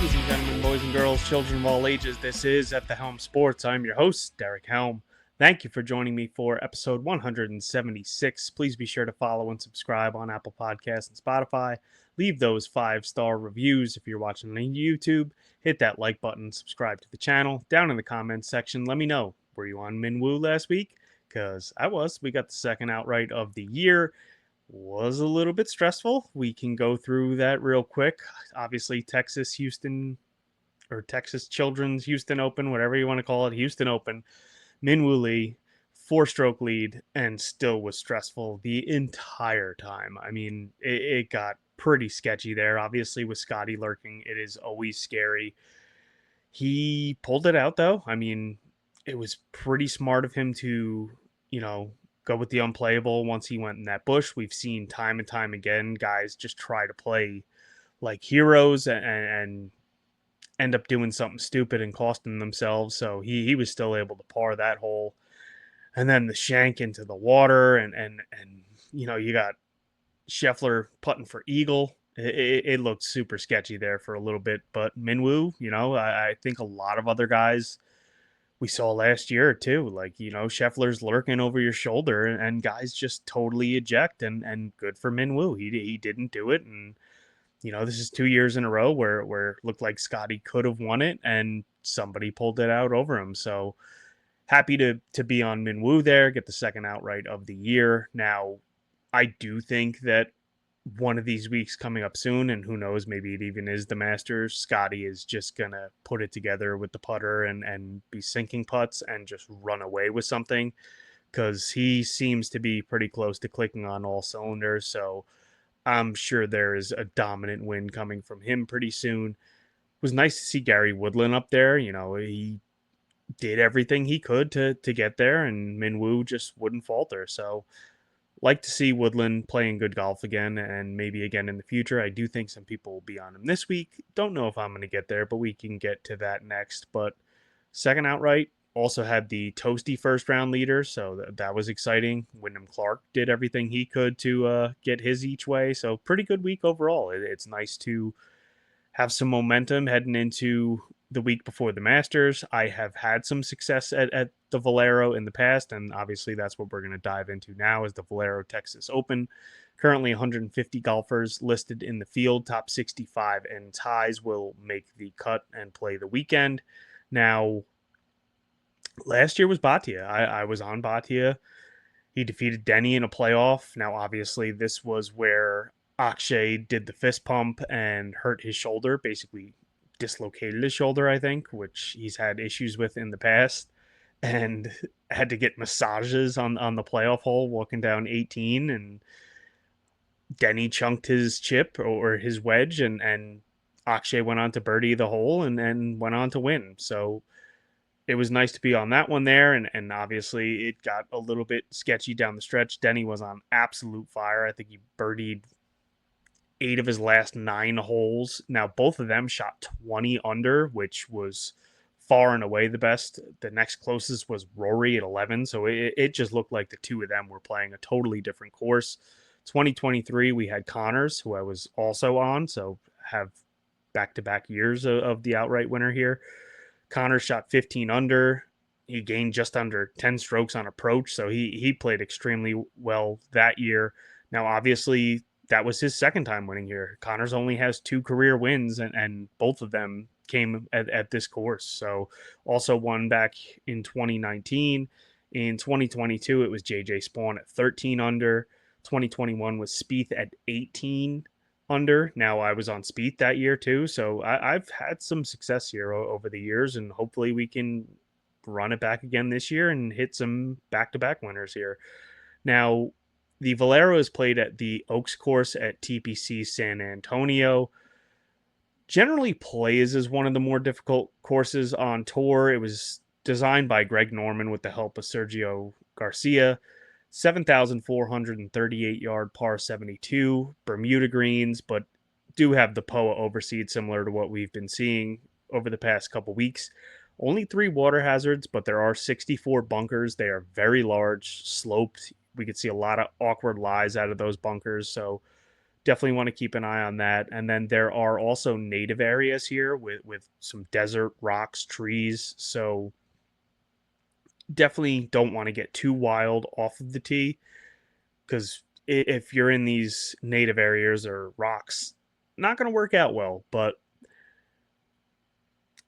Ladies and gentlemen, boys and girls, children of all ages, this is At the Helm Sports. I'm your host, Derek Helm. Thank you for joining me for episode 176. Please be sure to follow and subscribe on Apple Podcasts and Spotify. Leave those 5-star reviews if you're watching on YouTube. Hit that like button, subscribe to the channel. Down in the comments section, let me know. Were you on Minwoo last week? Because I was. We got the second outright of the year. Was a little bit stressful. We can go through that real quick. Obviously, Texas Children's Houston Open, whatever you want to call it, Houston Open. Minwoo Lee, 4-stroke lead, and still was stressful the entire time. I mean, it got pretty sketchy there. Obviously, with Scotty lurking, it is always scary. He pulled it out, though. I mean, it was pretty smart of him to, go with the unplayable once he went in that bush. We've seen time and time again guys just try to play like heroes and end up doing something stupid and costing themselves. So he was still able to par that hole. And then the shank into the water and you got Scheffler putting for eagle. It looked super sketchy there for a little bit. But Minwoo, I think a lot of other guys we saw last year too, like, Scheffler's lurking over your shoulder and guys just totally eject and good for Minwoo. He didn't do it. And, this is 2 years in a row where it looked like Scotty could have won it and somebody pulled it out over him. So happy to be on Minwoo there, get the second outright of the year. Now, I do think that one of these weeks coming up soon, and who knows, maybe it even is the Masters, Scotty is just going to put it together with the putter and be sinking putts and just run away with something because he seems to be pretty close to clicking on all cylinders. So I'm sure there is a dominant win coming from him pretty soon. It was nice to see Gary Woodland up there. He did everything he could to get there, and Minwoo just wouldn't falter. So like to see Woodland playing good golf again and maybe again in the future. I do think some people will be on him this week. Don't know if I'm going to get there, but we can get to that next. But second outright, also had the toasty first round leader, so that was exciting. Wyndham Clark did everything he could to get his each way, so pretty good week overall. It's nice to have some momentum heading into the week before the Masters. I have had some success at the Valero in the past, and obviously that's what we're going to dive into now is the Valero Texas Open. Currently 150 golfers listed in the field. Top 65 and ties will make the cut and play the weekend. Now, last year was Bhatia. I was on Bhatia. He defeated Denny in a playoff. Now, obviously, this was where Akshay did the fist pump and hurt his shoulder, basically dislocated his shoulder, I think, which he's had issues with in the past, and had to get massages on the playoff hole walking down 18. And Denny chunked his chip or his wedge, and Akshay went on to birdie the hole and went on to win. So it was nice to be on that one there, and obviously it got a little bit sketchy down the stretch. Denny was on absolute fire. I think he birdied 8 of his last 9 holes. Now, both of them shot 20 under, which was far and away the best. The next closest was Rory at 11, so it just looked like the two of them were playing a totally different course. 2023, we had Connors, who I was also on, so have back-to-back years of the outright winner here. Connors shot 15 under. He gained just under 10 strokes on approach, so he played extremely well that year. Now, obviously, that was his second time winning here. Connors only has 2 career wins, and both of them came at this course. So also won back in 2019. In 2022, it was J.J. Spawn at 13 under. 2021 was Spieth at 18 under. Now, I was on Spieth that year too, so I've had some success here over the years, and hopefully we can run it back again this year and hit some back-to-back winners here. Now, the Valero is played at the Oaks course at TPC San Antonio. Generally plays as one of the more difficult courses on tour. It was designed by Greg Norman with the help of Sergio Garcia. 7,438 yard par 72, Bermuda greens, but do have the POA overseed similar to what we've been seeing over the past couple weeks. Only 3 water hazards, but there are 64 bunkers. They are very large, sloped. We could see a lot of awkward lies out of those bunkers, so Definitely want to keep an eye on that. And then there are also native areas here with some desert, rocks, trees. So definitely don't want to get too wild off of the tee, because if you're in these native areas or rocks, not going to work out well. But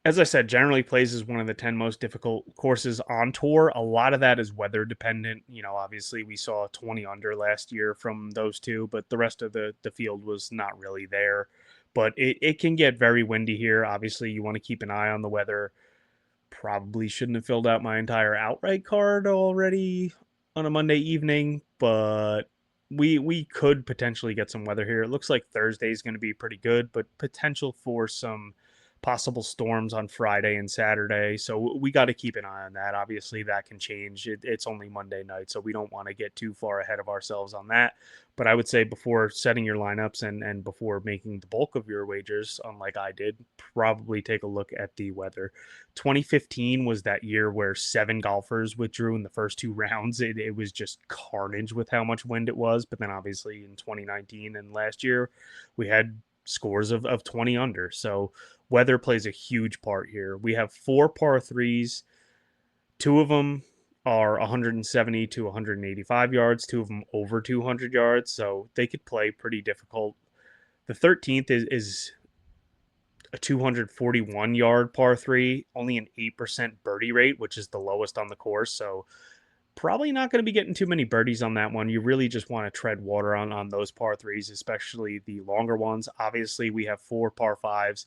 as I said, generally plays is one of the 10 most difficult courses on tour. A lot of that is weather dependent. Obviously we saw 20 under last year from those two, but the rest of the field was not really there. But it can get very windy here. Obviously, you want to keep an eye on the weather. Probably shouldn't have filled out my entire outright card already on a Monday evening, but we could potentially get some weather here. It looks like Thursday is going to be pretty good, but potential for some possible storms on Friday and Saturday. So we got to keep an eye on that. Obviously, that can change. It's only Monday night, so we don't want to get too far ahead of ourselves on that. But I would say before setting your lineups and before making the bulk of your wagers, unlike I did, probably take a look at the weather. 2015 was that year where 7 golfers withdrew in the first 2 rounds. It was just carnage with how much wind it was. But then obviously in 2019 and last year, we had scores of 20 under. So weather plays a huge part here. We have 4 par 3s. 2 of them are 170 to 185 yards, 2 of them over 200 yards. So they could play pretty difficult. The 13th is a 241-yard par 3, only an 8% birdie rate, which is the lowest on the course. So probably not going to be getting too many birdies on that one. You really just want to tread water on those par 3s, especially the longer ones. Obviously, we have 4 par 5s.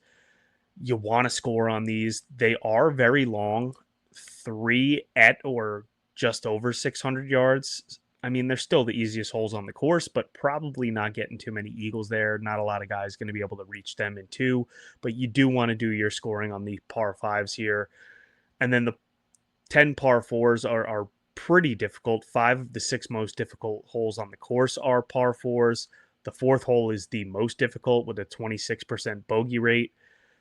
You want to score on these. They are very long, 3 at or just over 600 yards. I mean, they're still the easiest holes on the course, but probably not getting too many eagles there. Not a lot of guys going to be able to reach them in 2, but you do want to do your scoring on the par 5s here. And then the 10 par 4s are pretty difficult. 5 of the 6 most difficult holes on the course are par 4s. The fourth hole is the most difficult with a 26% bogey rate.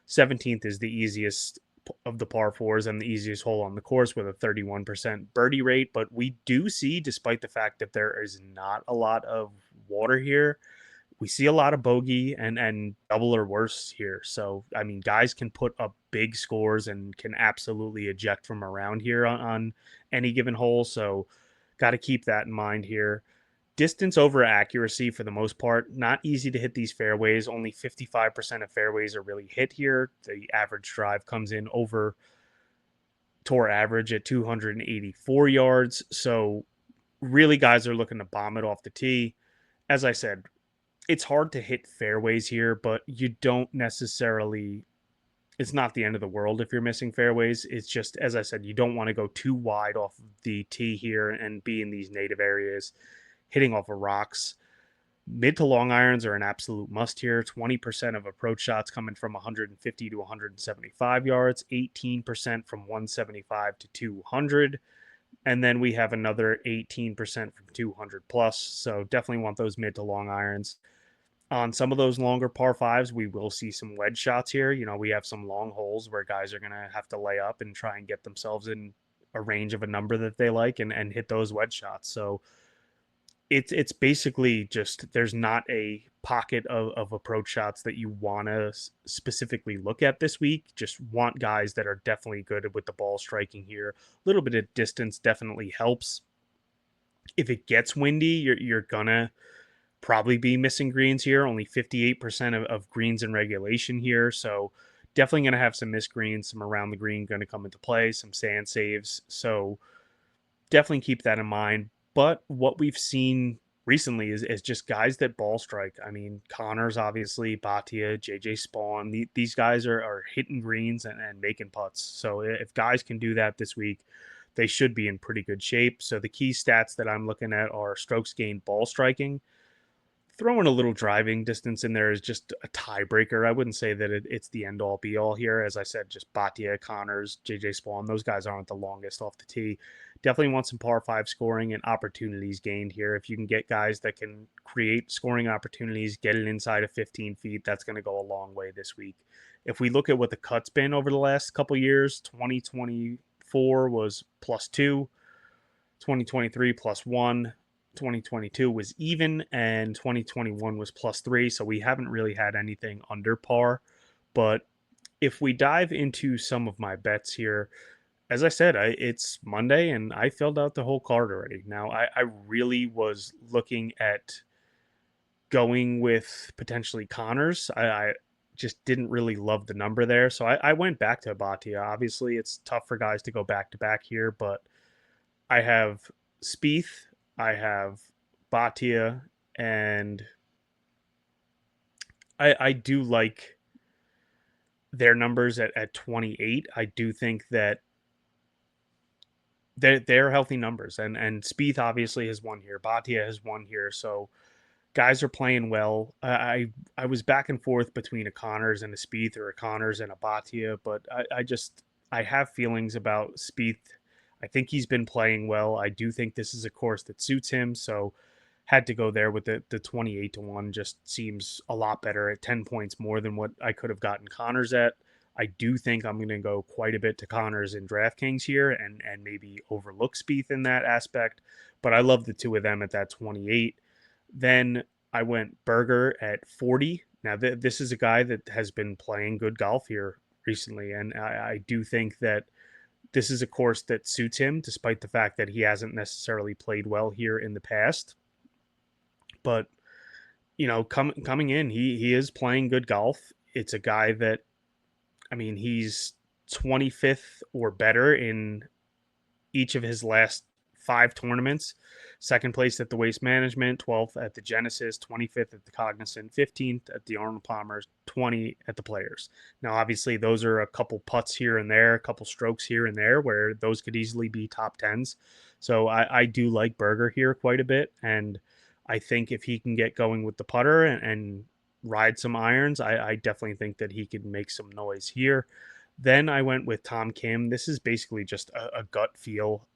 17th is the easiest of the par 4s and the easiest hole on the course with a 31% birdie rate. But we do see, despite the fact that there is not a lot of water here, we see a lot of bogey and double or worse here. So, I mean, guys can put up big scores and can absolutely eject from around here on any given hole. So, got to keep that in mind here. Distance over accuracy for the most part. Not easy to hit these fairways. Only 55% of fairways are really hit here. The average drive comes in over tour average at 284 yards. So, really, guys are looking to bomb it off the tee. As I said, it's hard to hit fairways here, but you don't necessarily, it's not the end of the world if you're missing fairways. It's just, as I said, you don't want to go too wide off the tee here and be in these native areas hitting off of rocks. Mid to long irons are an absolute must here. 20% of approach shots coming from 150 to 175 yards, 18% from 175 to 200. And then we have another 18% from 200 plus. So definitely want those mid to long irons. On some of those longer par 5s, we will see some wedge shots here. We have some long holes where guys are going to have to lay up and try and get themselves in a range of a number that they like and hit those wedge shots. So it's basically just, there's not a pocket of approach shots that you want to specifically look at this week. Just want guys that are definitely good with the ball striking here. A little bit of distance definitely helps. If it gets windy, you're gonna probably be missing greens here. Only 58% of greens in regulation here. So definitely going to have some missed greens, some around the green going to come into play, some sand saves. So definitely keep that in mind. But what we've seen recently is just guys that ball strike. I mean, Connors, obviously, Bhatia, JJ Spawn, these guys are hitting greens and making putts. So if guys can do that this week, they should be in pretty good shape. So the key stats that I'm looking at are strokes gained ball striking. Throwing a little driving distance in there is just a tiebreaker. I wouldn't say that it's the end all be all here. As I said, just Bhatia, Connors, JJ Spawn, those guys aren't the longest off the tee. Definitely want some par 5 scoring and opportunities gained here. If you can get guys that can create scoring opportunities, get it inside of 15 feet, that's going to go a long way this week. If we look at what the cut's been over the last couple years, 2024 was +2, 2023 +1, 2022 was even, and 2021 was +3. So we haven't really had anything under par. But if we dive into some of my bets here, as I said, it's Monday and I filled out the whole card already. Now, I really was looking at going with potentially Connors. I just didn't really love the number there. So I went back to Batia. Obviously, it's tough for guys to go back to back here, but I have Spieth, I have Batia, and I do like their numbers at 28. I do think that they're healthy numbers, and Spieth obviously has won here. Batia has won here, so guys are playing well. I was back and forth between a Connors and a Spieth or a Connors and a Batia, but I have feelings about Spieth. I think he's been playing well. I do think this is a course that suits him, so had to go there with the 28-1. Just seems a lot better at 10 points more than what I could have gotten Connors at. I do think I'm going to go quite a bit to Connors in DraftKings here and maybe overlook Spieth in that aspect, but I love the two of them at that 28. Then I went Berger at 40. Now, this is a guy that has been playing good golf here recently, and I do think that this is a course that suits him, despite the fact that he hasn't necessarily played well here in the past. But coming in, he is playing good golf. It's a guy that, I mean, he's 25th or better in each of his last 5 tournaments. Second place at the Waste Management, 12th at the Genesis, 25th at the Cognizant, 15th at the Arnold Palmer, 20 at the Players. Now, obviously, those are a couple putts here and there, a couple strokes here and there, where those could easily be top tens. So I do like Berger here quite a bit, and I think if he can get going with the putter and ride some irons, I definitely think that he can make some noise here. Then I went with Tom Kim. This is basically just a gut feel.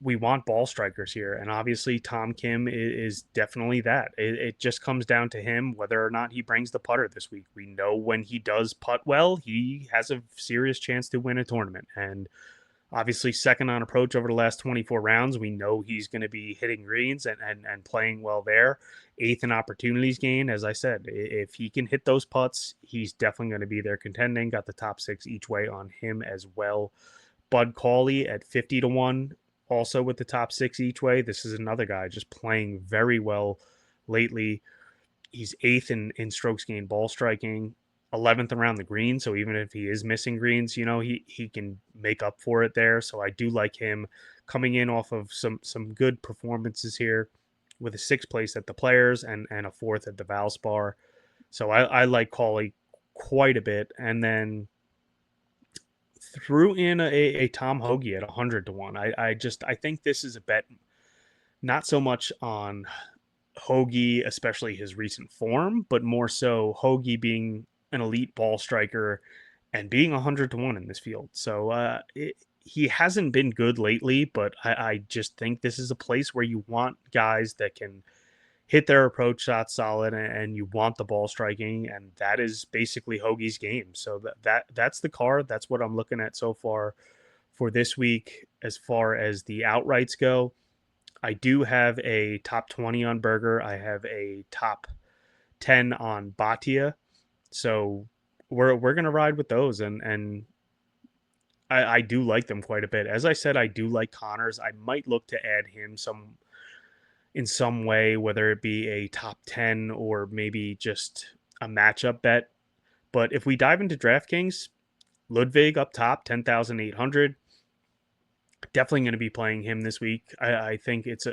We want ball strikers here, and obviously Tom Kim is definitely that. It just comes down to him whether or not he brings the putter this week. We know when he does putt well, he has a serious chance to win a tournament, and obviously second on approach over the last 24 rounds. We know he's going to be hitting greens and playing well there. Eighth in opportunities gained. As I said, if he can hit those putts, he's definitely going to be there contending. Got the top six each way on him as well. Bud Cauley at 50-1, also with the top six each way. This is another guy just playing very well lately. He's eighth in strokes gained ball striking, 11th around the green. So even if he is missing greens, he can make up for it there. So I do like him coming in off of some good performances here with a sixth place at the Players and a fourth at the Valspar. So I like Cauley quite a bit. And then threw in a Tom Hoagie at 100-1. I think this is a bet not so much on Hoagie, especially his recent form, but more so Hoagie being an elite ball striker and being 100-1 in this field. So he hasn't been good lately, but I just think this is a place where you want guys that can hit their approach shot solid and you want the ball striking, and that is basically Hoagie's game. So that's the card. That's what I'm looking at so far for this week. As far as the outrights go, I do have a top 20 on Berger. I have a top 10 on Batia. So we're gonna ride with those, and I do like them quite a bit. As I said, I do like Connors. I might look to add him in some way, whether it be a top 10 or maybe just a matchup bet. But if we dive into DraftKings, Ludwig up top, 10,800. Definitely going to be playing him this week. I think it's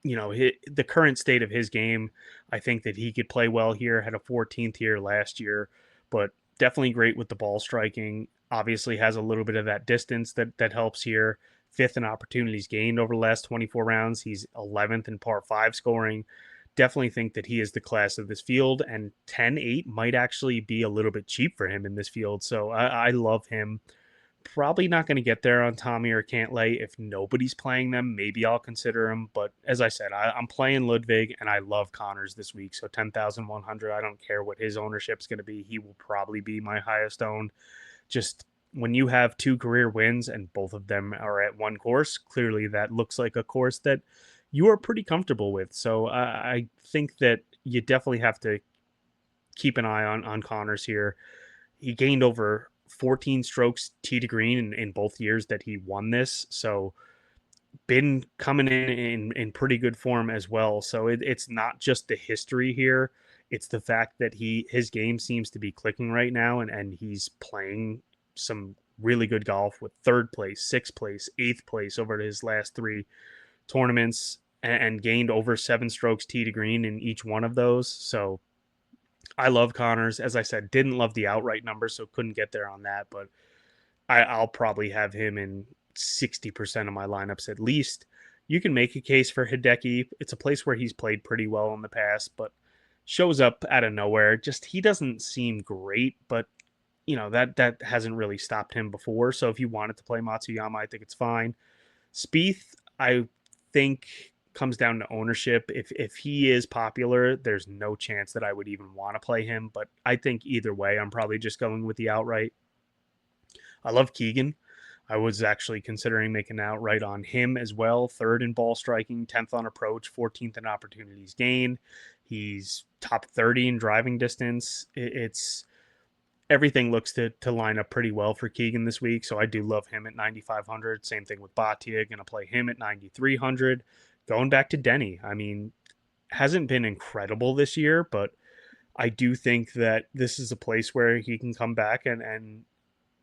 the current state of his game. I think that he could play well here. Had a 14th here last year, but definitely great with the ball striking. Obviously has a little bit of that distance that helps here. Fifth in opportunities gained over the last 24 rounds. He's 11th in par 5 scoring. Definitely think that he is the class of this field, and 10-8 might actually be a little bit cheap for him in this field. So I love him. Probably not going to get there on Tommy or Cantlay. If nobody's playing them, maybe I'll consider him. But as I said, I'm playing Ludwig, and I love Connors this week. So 10,100. I don't care what his ownership's going to be. He will probably be my highest owned. Just when you have two career wins and both of them are at one course, clearly that looks like a course that you are pretty comfortable with. So I think that you definitely have to keep an eye on Connors here. He gained over 14 strokes tee to green in both years that he won this. So been coming in pretty good form as well. So it's not just the history here; it's the fact that his game seems to be clicking right now, and he's playing some really good golf with third place, sixth place, eighth place over his last three tournaments, and gained over 7 strokes tee to green in each one of those. So I love Connors. As I said, didn't love the outright number, so couldn't get there on that, but I'll probably have him in 60% of my lineups at least. You can make a case for Hideki. It's a place where he's played pretty well in the past, but shows up out of nowhere. Just he doesn't seem great, but that hasn't really stopped him before. So if you wanted to play Matsuyama, I think it's fine. Spieth, I think comes down to ownership. If he is popular, there's no chance that I would even want to play him. But I think either way, I'm probably just going with the outright. I love Keegan. I was actually considering making an outright on him as well. Third in ball striking, 10th on approach, 14th in opportunities gained. He's top 30 in driving distance. It's everything looks to line up pretty well for Keegan this week. So I do love him at 9,500. Same thing with Bhatia. Going to play him at 9,300. Going back to Denny. I mean, hasn't been incredible this year, but I do think that this is a place where he can come back and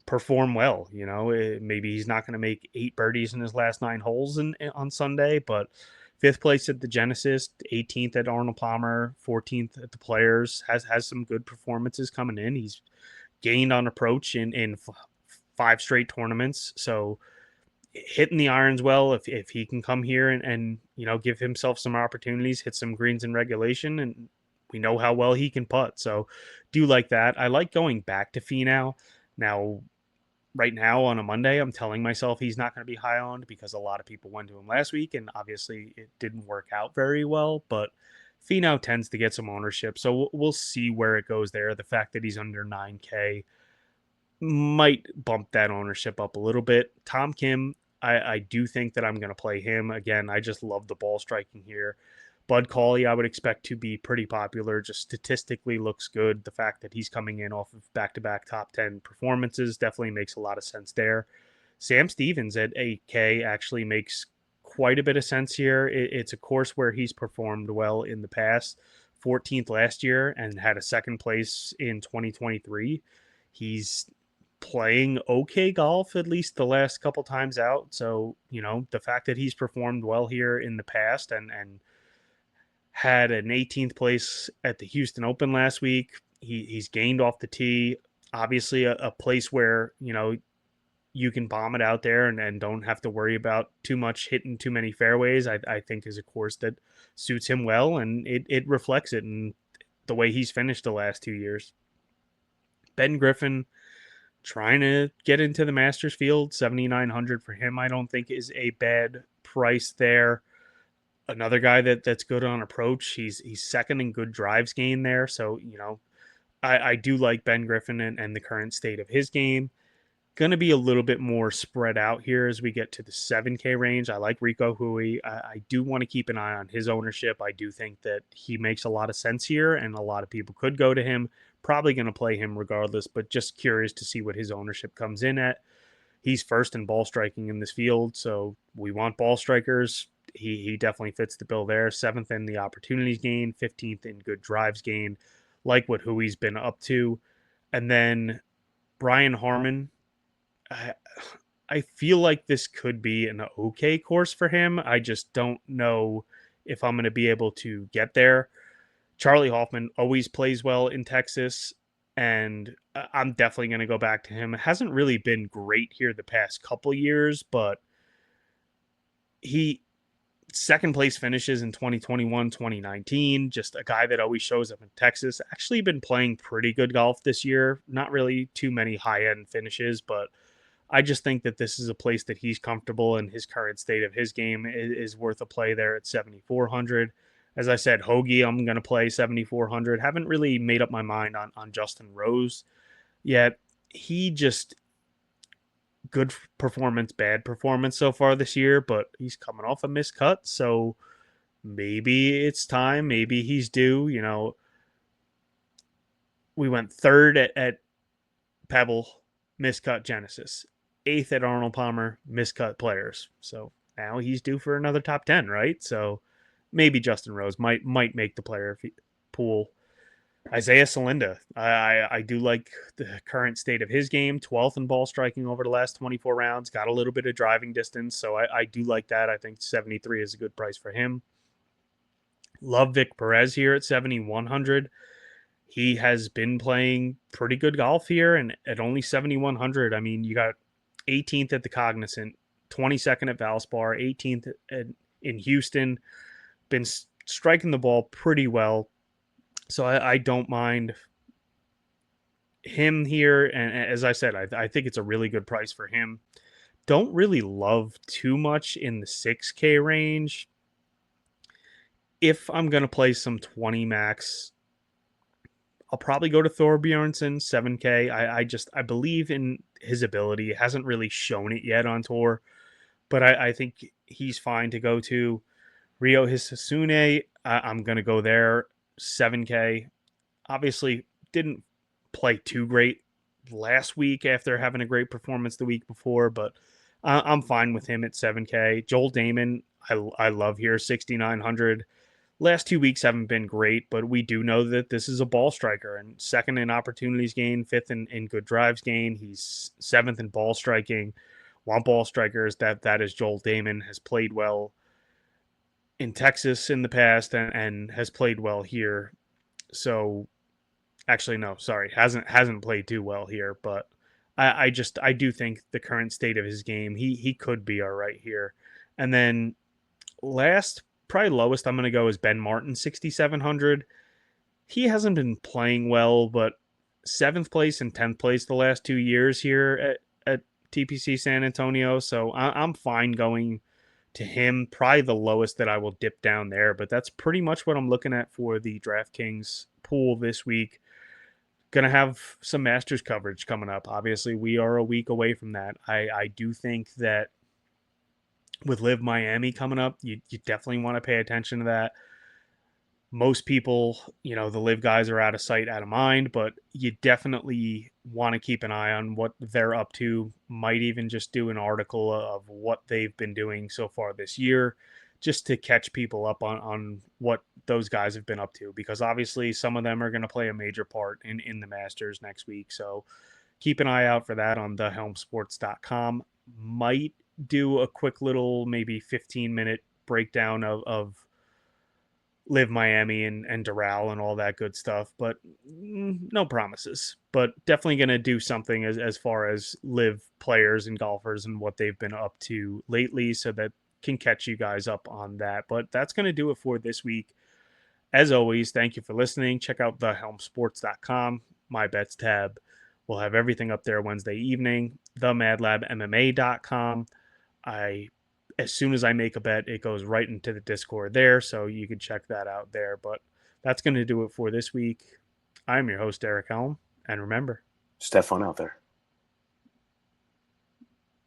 perform well. Maybe he's not going to make 8 birdies in his last 9 holes on Sunday, but fifth place at the Genesis, 18th at Arnold Palmer, 14th at the Players, has some good performances coming in. He's gained on approach in 5 straight tournaments, so hitting the irons well. If he can come here and give himself some opportunities, hit some greens in regulation, and we know how well he can putt. So do like that. I like going back to Finau. Now, right now on a Monday, I'm telling myself he's not going to be high owned because a lot of people went to him last week, and obviously it didn't work out very well. But Finau tends to get some ownership, so we'll see where it goes there. The fact that he's under 9K might bump that ownership up a little bit. Tom Kim, I do think that I'm going to play him. Again, I just love the ball striking here. Bud Cauley, I would expect to be pretty popular. Just statistically looks good. The fact that he's coming in off of back-to-back top 10 performances definitely makes a lot of sense there. Sam Stevens at 8K actually makes quite a bit of sense here. It's a course where he's performed well in the past. 14th last year and had a second place in 2023. He's playing okay golf at least the last couple times out. So, the fact that he's performed well here in the past and had an 18th place at the Houston Open last week. He's gained off the tee. Obviously, a place where you can bomb it out there and don't have to worry about too much hitting too many fairways. I think is a course that suits him well, and it reflects it in the way he's finished the last 2 years. Ben Griffin trying to get into the Masters field, 7,900 for him. I don't think is a bad price there. Another guy that's good on approach. He's second in good drives gain there. So, I do like Ben Griffin and the current state of his game. Going to be a little bit more spread out here as we get to the 7K range. I like Rico Hui. I do want to keep an eye on his ownership. I do think that he makes a lot of sense here, and a lot of people could go to him. Probably going to play him regardless, but just curious to see what his ownership comes in at. He's first in ball striking in this field, so we want ball strikers. He definitely fits the bill there. 7th in the opportunities gain, 15th in good drives gain. Like what Hui's been up to. And then Brian Harmon, I feel like this could be an okay course for him. I just don't know if I'm going to be able to get there. Charlie Hoffman always plays well in Texas, and I'm definitely going to go back to him. It hasn't really been great here the past couple years, but he second place finishes in 2021, 2019. Just a guy that always shows up in Texas. Actually been playing pretty good golf this year. Not really too many high-end finishes, but I just think that this is a place that he's comfortable, and his current state of his game is worth a play there at 7,400. As I said, Hoagie, I'm going to play 7,400. Haven't really made up my mind on Justin Rose yet. He just good performance, bad performance so far this year, but he's coming off a miscut, so maybe it's time. Maybe he's due. We went third at Pebble, miscut Genesis, eighth at Arnold Palmer, miscut Players. So now he's due for another top 10, right? So maybe Justin Rose might make the player pool. Isaiah Salinda, I do like the current state of his game. 12th in ball striking over the last 24 rounds. Got a little bit of driving distance, so I do like that. I think 73 is a good price for him. Love Vic Perez here at 7,100. He has been playing pretty good golf here, and at only 7,100, I mean, you got 18th at the Cognizant, 22nd at Valspar, 18th in Houston. Been striking the ball pretty well, so I don't mind him here. And as I said, I think it's a really good price for him. Don't really love too much in the 6K range. If I'm going to play some 20 max, I'll probably go to Thorbjornsen 7K. I believe in his ability. He hasn't really shown it yet on tour, but I think he's fine to go to. Rio Hisasune, I'm going to go there 7K. Obviously, didn't play too great last week after having a great performance the week before, but I'm fine with him at 7K. Joel Damon, I love here, 6,900. Last 2 weeks haven't been great, but we do know that this is a ball striker, and second in opportunities gained, fifth in good drives gained. He's seventh in ball striking. Want ball strikers, that is Joel Damon, has played well in Texas in the past and has played well here. So actually, no, sorry, hasn't played too well here, but I do think the current state of his game, he could be all right here. And then last, probably lowest I'm going to go is Ben Martin, 6,700. He hasn't been playing well, but seventh place and 10th place the last 2 years here at TPC San Antonio. So I'm fine going to him. Probably the lowest that I will dip down there, but that's pretty much what I'm looking at for the DraftKings pool this week. Gonna have some Masters coverage coming up. Obviously, we are a week away from that. I do think that with Live Miami coming up, you definitely want to pay attention to that. Most people, the Live guys are out of sight, out of mind, but you definitely want to keep an eye on what they're up to. Might even just do an article of what they've been doing so far this year, just to catch people up on what those guys have been up to, because obviously some of them are going to play a major part in the Masters next week. So keep an eye out for that on thehelmsports.com. Might do a quick little, maybe 15-minute breakdown of Live Miami and Doral and all that good stuff, but no promises. But definitely going to do something as far as Live players and golfers and what they've been up to lately, so that can catch you guys up on that. But that's going to do it for this week. As always, thank you for listening. Check out thehelmsports.com, my bets tab. We'll have everything up there Wednesday evening. themadlabmma.com. As soon as I make a bet, it goes right into the Discord there, so you can check that out there. But that's going to do it for this week. I'm your host, Eric Helm, and remember, Stefan out there.